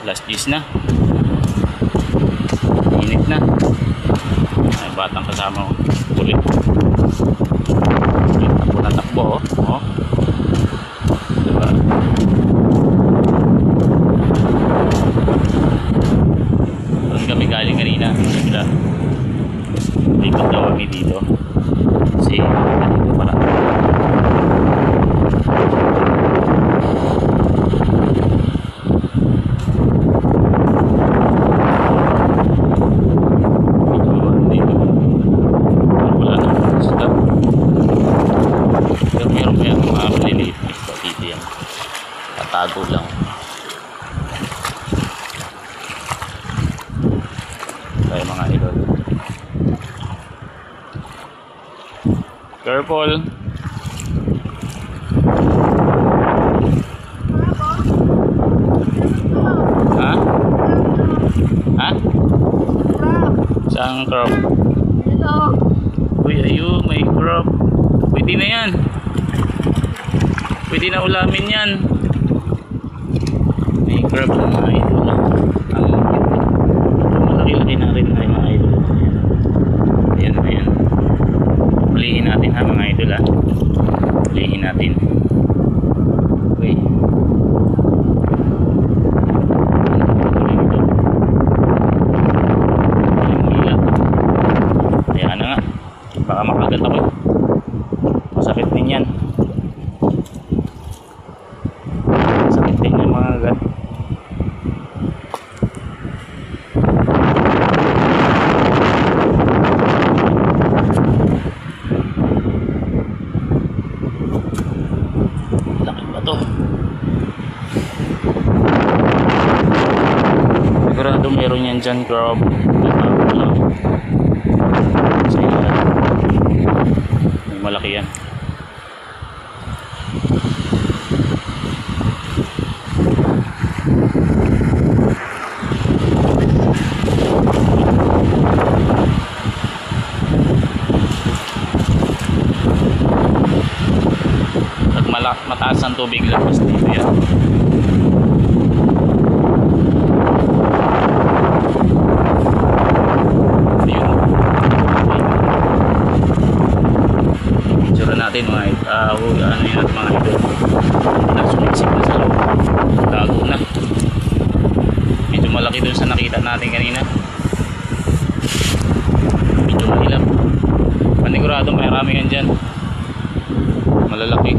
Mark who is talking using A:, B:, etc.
A: Last gis na. Init na. Ay, batang kasama ko. Kulit. Takbo na takbo, oh. Oh. Diba? Doon kami galing kanina. Diba? Ikot daw kami dito. Kasi dito pala. Tago lang. Kaya mga idol. Careful. Ha? Ha? Saan crop? Uy, ayun, may crop. Pwede na yan. Pwede na ulamin yan. May crab na mga idol. Malaki-laki na rin na mga idol. Ayan na yan. Ulihin natin ha mga idol ha. Ulihin natin. Okay. Ayan na nga. Baka makagat ako. Masakit din yan. Masakit din yung mga agat. Sigurado meron yan dyan, crab. May malaki yan. Pag mataas ang tubig labas dito yan. Natin mga ano yun at mga idol nasumiksik na sa loob, tago na, medyo malaki dun sa nakita natin kanina, medyo mahilap, panigurado may marami yan dyan, malalaki.